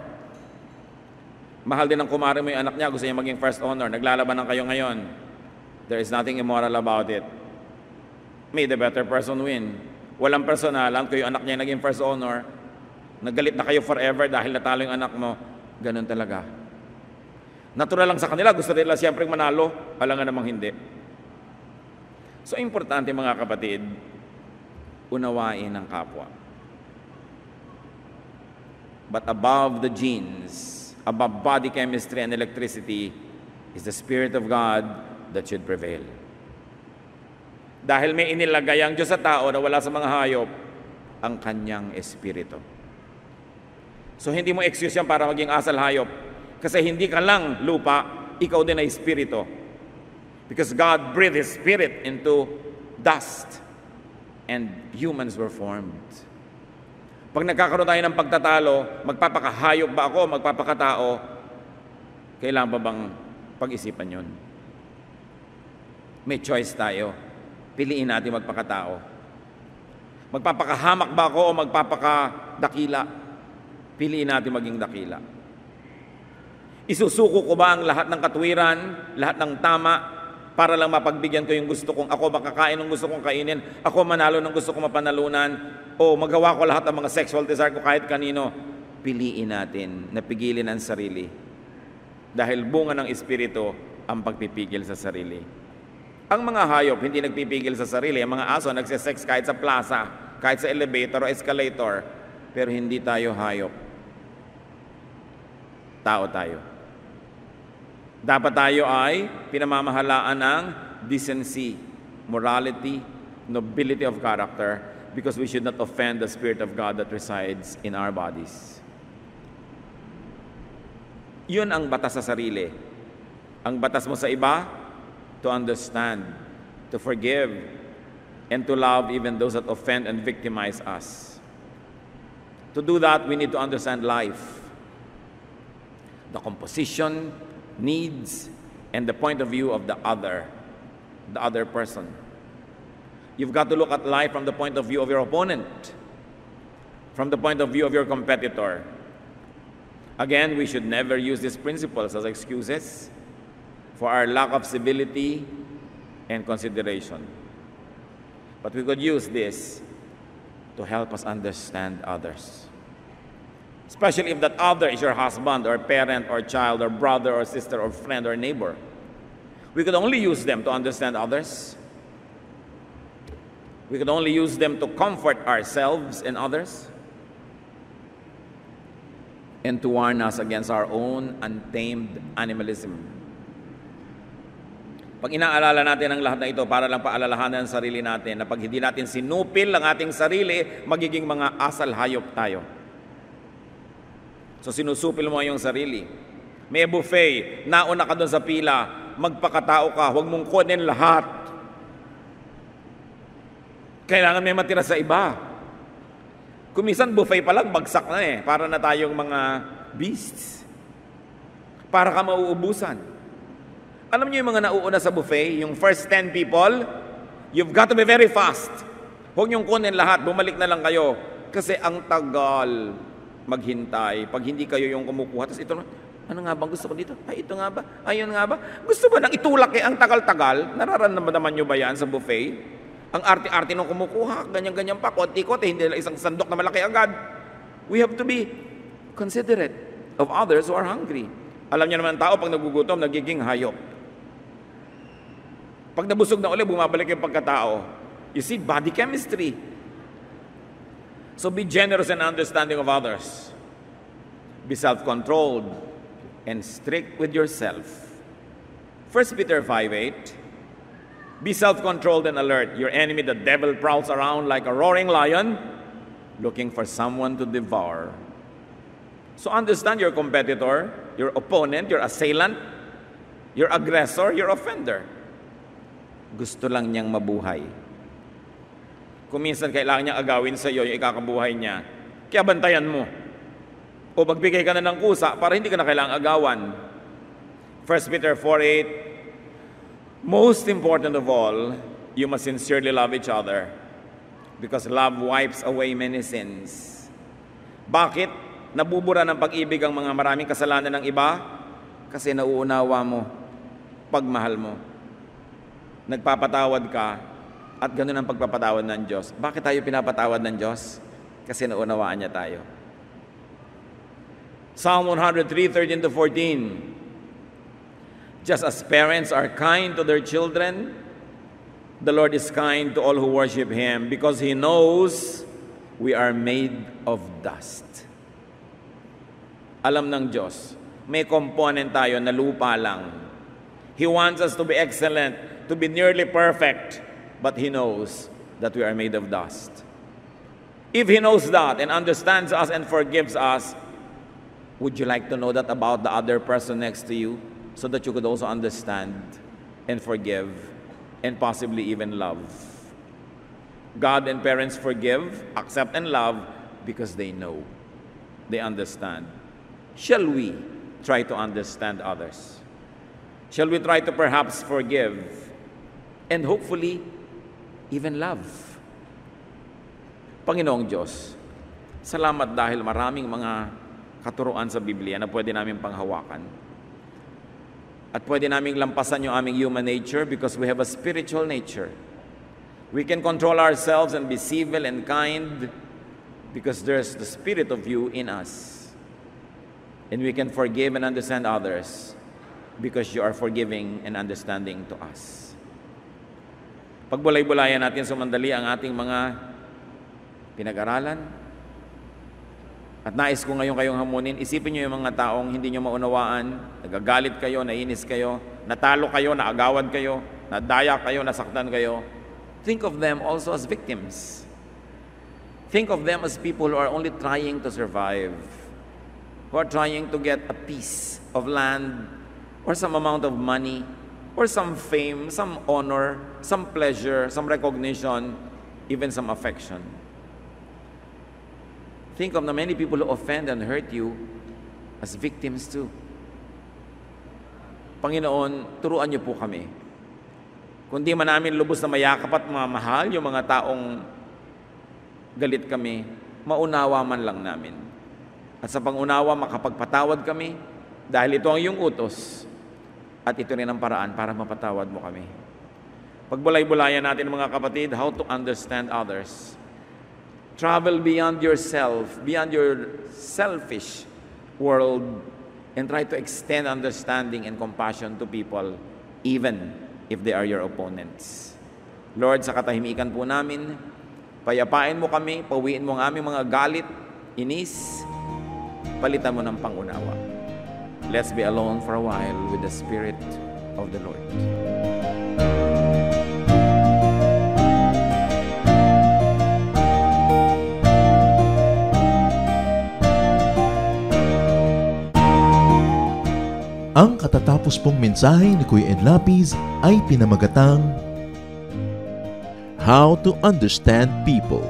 Mahal din ng kumare mo yung anak niya, gusto niya maging first honor. Naglalaban ng kayo ngayon. There is nothing immoral about it. May the better person win. Walang personalan, kung yung anak niya naging first honor, naggalit na kayo forever dahil natalo yung anak mo. Ganun talaga. Natural lang sa kanila, gusto nila siyempre manalo, pala nga namang hindi. So, importante mga kapatid, unawain ang kapwa. But above the genes, above body chemistry and electricity, is the Spirit of God that should prevail. Dahil may inilagay ang Diyos sa tao na wala sa mga hayop, ang kanyang espiritu. So hindi mo excuse yan para maging asal hayop. Kasi hindi ka lang lupa, ikaw din ay espiritu. Because God breathed His Spirit into dust and humans were formed. Pag nagkakaroon tayo ng pagtatalo, magpapakahayop ba ako, magpapakatao, kailangan ba bang pag-isipan yun? May choice tayo. Piliin natin magpakatao. Magpapakahamak ba ako o magpapakadakila? Piliin natin maging dakila. Isusuko ko ba ang lahat ng katwiran, lahat ng tama, para lang mapagbigyan ko yung gusto kong ako makakain ng gusto kong kainin, ako manalo ng gusto kong mapanalunan, o magawa ko lahat ng mga sexual desire ko kahit kanino? Piliin natin na pigilin ang sarili. Dahil bunga ng Espiritu ang pagpipigil sa sarili. Ang mga hayop hindi nagpipigil sa sarili. Ang mga aso nagsisex kahit sa plaza, kahit sa elevator o escalator. Pero hindi tayo hayop. Tao tayo. Dapat tayo ay pinamamahalaan ng decency, morality, nobility of character, because we should not offend the Spirit of God that resides in our bodies. Yun ang batas sa sarili. Ang batas mo sa iba, to understand, to forgive, and to love even those that offend and victimize us. To do that, we need to understand life, the composition, needs, and the point of view of the other person. You've got to look at life from the point of view of your opponent, from the point of view of your competitor. Again, we should never use these principles as excuses for our lack of civility and consideration. But we could use this to help us understand others. Especially if that other is your husband or parent or child or brother or sister or friend or neighbor. We could only use them to understand others. We could only use them to comfort ourselves and others, and to warn us against our own untamed animalism. Pag inaalala natin ang lahat na ito, para lang paalalahanan ang sarili natin na pag hindi natin sinupil ang ating sarili, magiging mga asal hayop tayo. So sinusupil mo yung sarili. May buffet, nauna ka doon sa pila, magpakatao ka, huwag mong kunin lahat. Kailangan may matira sa iba. Kumisan buffet pa lang, bagsak na para na tayong mga beasts. Para ka mauubusan. Alam niyo yung mga nauuna sa buffet, yung first 10 people, you've got to be very fast. Huwag niyong kunin lahat, bumalik na lang kayo. Kasi ang tagal maghintay. Pag hindi kayo yung kumukuha, tapos ito, ano nga ba gusto ko dito? Ay, ito nga ba? Ayun nga ba? Gusto ba nang itulak ang tagal-tagal? Nararamdaman niyo ba yan sa buffet? Ang arte-arte nung kumukuha, ganyan-ganyan pa, konti-konti, hindi lang isang sandok na malaki agad. We have to be considerate of others who are hungry. Alam niyo naman tao, pag nagugutom, nagiging hayop. Pag nabusog na ulit, bumabalik yung pagkatao. You see, body chemistry. So be generous and understanding of others. Be self-controlled and strict with yourself. 1 Peter 5:8. Be self-controlled and alert. Your enemy, the devil, prowls around like a roaring lion, looking for someone to devour. So understand your competitor, your opponent, your assailant, your aggressor, your offender. Gusto lang niyang mabuhay. Kung minsan kailangan niyang agawin sa iyo yung ikakabuhay niya, kaya bantayan mo. O magbigay ka na ng kusa para hindi ka na kailangang agawan. 1 Peter 4:8. Most important of all, you must sincerely love each other because love wipes away many sins. Bakit nabubura ng pag-ibig ang mga maraming kasalanan ng iba? Kasi nauunawa mo, pagmahal mo. Nagpapatawad ka at ganun ang pagpapatawad ng Diyos. Bakit tayo pinapatawad ng Diyos? Kasi naunawaan niya tayo. Psalm 103:13-14. Just as parents are kind to their children, the Lord is kind to all who worship Him because He knows we are made of dust. Alam ng Diyos, may component tayo na lupa lang. He wants us to be excellent, to be nearly perfect, but He knows that we are made of dust. If He knows that and understands us and forgives us, would you like to know that about the other person next to you so that you could also understand and forgive and possibly even love? God and parents forgive, accept, and love because they know, they understand. Shall we try to understand others? Shall we try to perhaps forgive and hopefully even love? Panginoong Diyos, salamat dahil maraming mga katuruan sa Biblia na pwede namin panghawakan. At pwede namin lampasan yung aming human nature because we have a spiritual nature. We can control ourselves and be civil and kind because there's the Spirit of you in us. And we can forgive and understand others because you are forgiving and understanding to us. Pagbulay-bulayan natin sumandali ang ating mga pinag-aralan. At nais ko ngayon kayong hamunin, isipin niyo yung mga taong hindi niyo maunawaan, nagagalit kayo, nainis kayo, natalo kayo, naagawad kayo, nadaya kayo, nasaktan kayo. Think of them also as victims. Think of them as people who are only trying to survive, who are trying to get a piece of land or some amount of money or some fame, some honor, some pleasure, some recognition, even some affection. Think of the many people who offend and hurt you as victims too. Panginoon, turuan niyo po kami. Kung di man namin lubos na mayakap at mamahal yung mga taong galit kami, maunawa man lang namin. At sa pangunawa, makapagpatawad kami dahil ito ang iyong utos at ito rin ang paraan para mapatawad mo kami. Pagbulay-bulayan natin mga kapatid, how to understand others. Travel beyond yourself, beyond your selfish world, and try to extend understanding and compassion to people, even if they are your opponents. Lord, sa katahimikan po namin, payapain mo kami, pawiin mo ang aming mga galit, inis, palitan mo ng pangunawa. Let's be alone for a while with the Spirit of the Lord. Ang katatapos pong mensahe ni Kuya Ed Lapis ay pinamagatang How to Understand People.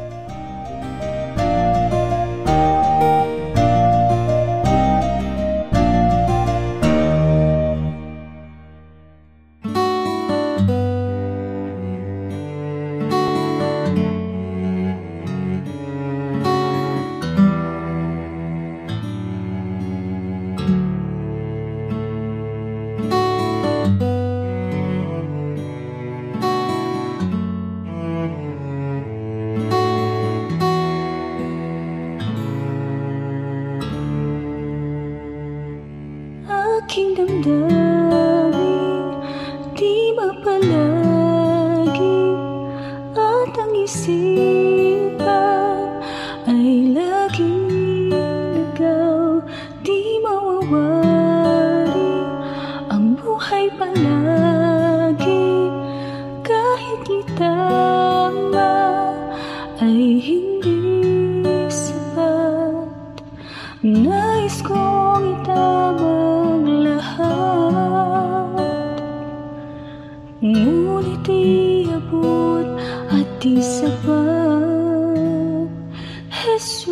Aking damdamin, di mapalagi, at ang isipan ay laging ligaw, di mawawari ang buhay palagi, kahit itama ay hindi sapat. Nais kong itama ngunit iabot at di sapat. Jesus,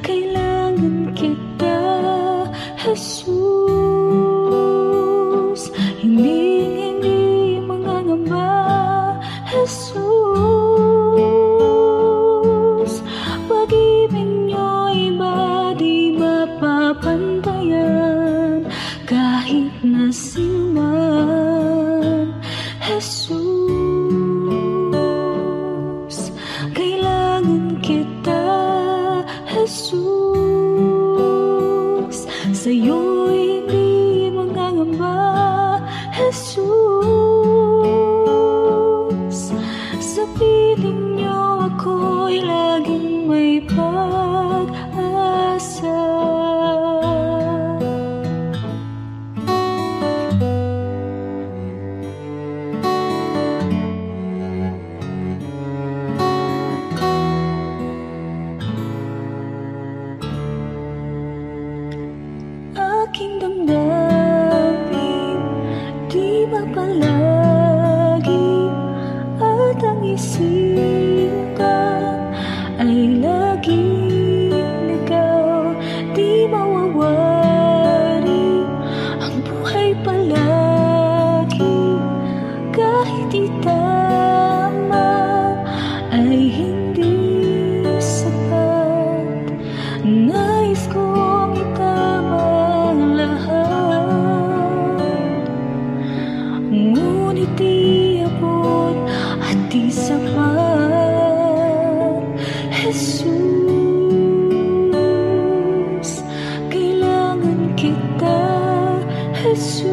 kailangan kita. Jesus, hindi mangangamba. Jesus, pag-ibig niyo'y iba di mapapantayan, kahit na sinuman. Jesus, kailangan kita. Jesus, sa'yo'y hindi mangangamba. Jesus, sa piling niyo ako'y laging may pag-asa. Aking damdamin, di mapalagi, at ang isipan ay laging ligaw, di mawawari ang buhay palagi, kahit itama ay hindi sapat. Nais kong itama ngunit iabot at di sapat. Jesus, kailangan kita. Jesus,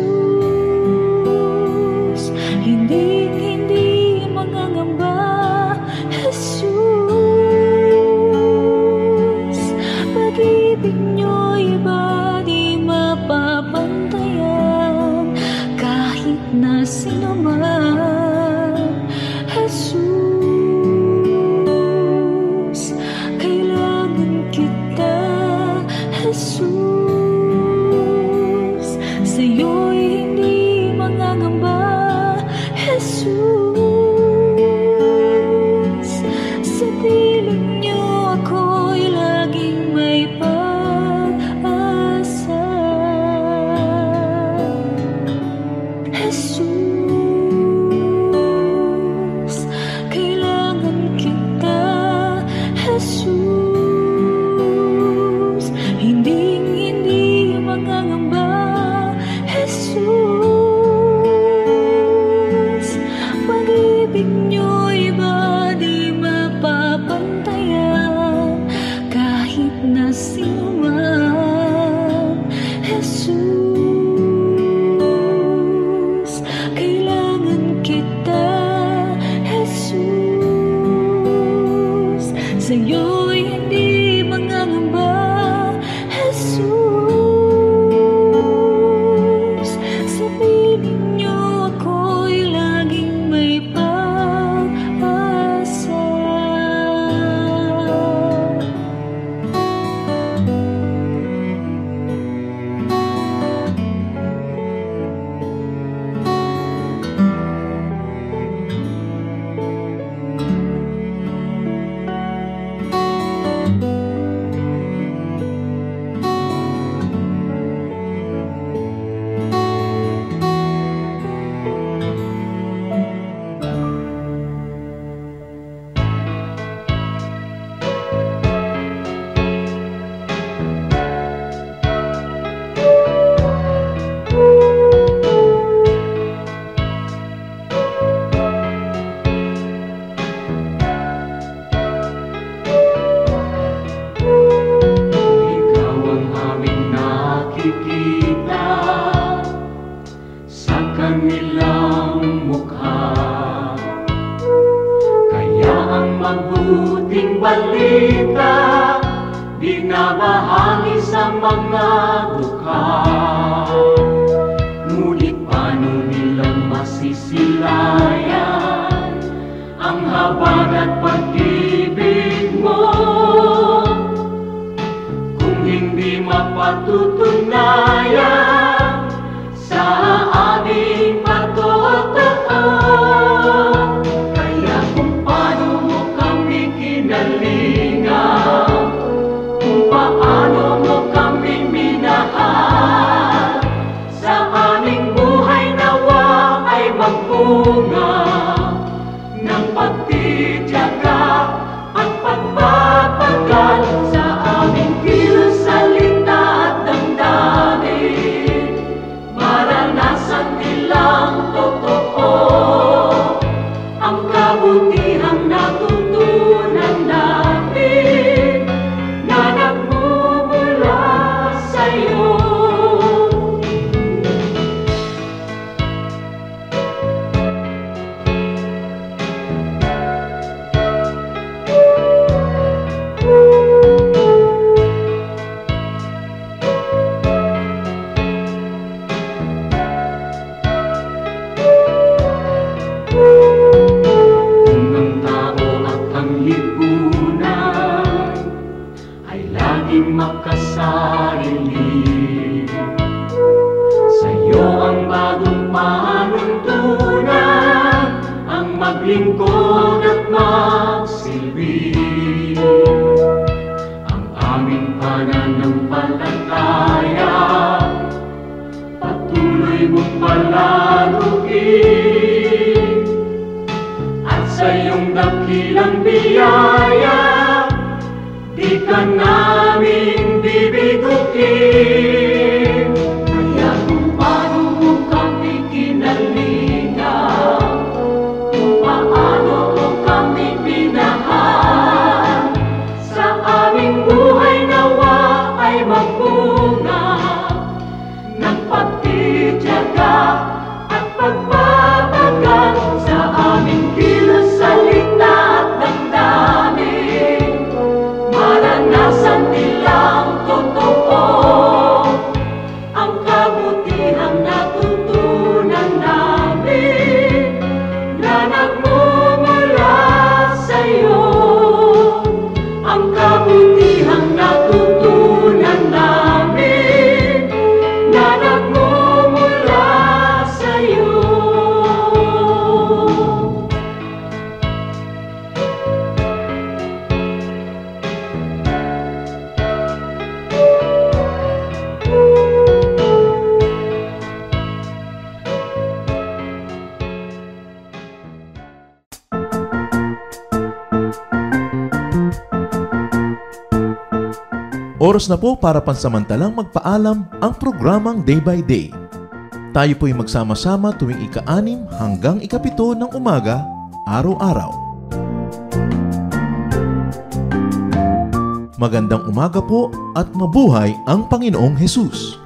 hindi mangangamba. Jesus, pag-ibig niyo'y iba di mapapantayan, kahit na sino man. Jesus, kailangan kita. Jesus, sa'yo'y hindi mangangamba. Jesus, sa piling niyo ako'y laging may pag-asa. Jesus, kailangan kita. Jesus, hindi mangangamba. Jesus, pag-ibig niyo'y iba di mapapantayan, kahit na sino man. Jesus, kailangan kita. Jesus, sa'yo'y hindi mangangamba. Jesus, sa piling niyo ako'y laging may pag-asa. mabuting balita, binabahagi sa mga dukha. Ngunit paano nilang masisilayan ang habag at pag-ibig mo kung hindi mapatutunayan sa aming patotoo? Kaya kung paano mo kami kinalingan, kung paano mo kami minahal, sa aming buhay nawa ay magbunga ng pagtitiyaga at pagpapagal sa aming kilos, salita at damdamin. Maranasan nilang totoo ang kabutihang natutunan namin na nagmumula sa'yo. Kung ang tao at ang lipunan ay laging makasarili, sa'yo ang bagong panuntunan, ang maglingkod at magsilbi. Ang aming pananampalataya patuloy mong palaruin, at sa iyong dakilang biyaya di ka namin bibiguin. Kaya kung paano mo kami kinalingan, kung paano mo kami minahal, sa aming buhay nawa ay magbunga ng pagtitiyaga at pagpapagal sa aming kilos, salita at damdamin. Maranasan nilang totoo ang kabutihang natutunan namin na nagmumula sa'yo. Ang kabutihang natutunan namin na nagmumula sa'yo. Oras na po para pansamantalang magpaalam ang programang Day by Day. Tayo po'y magsama-sama tuwing ika-6 hanggang ika-7 ng umaga, araw-araw. Magandang umaga po at mabuhay ang Panginoong Hesus!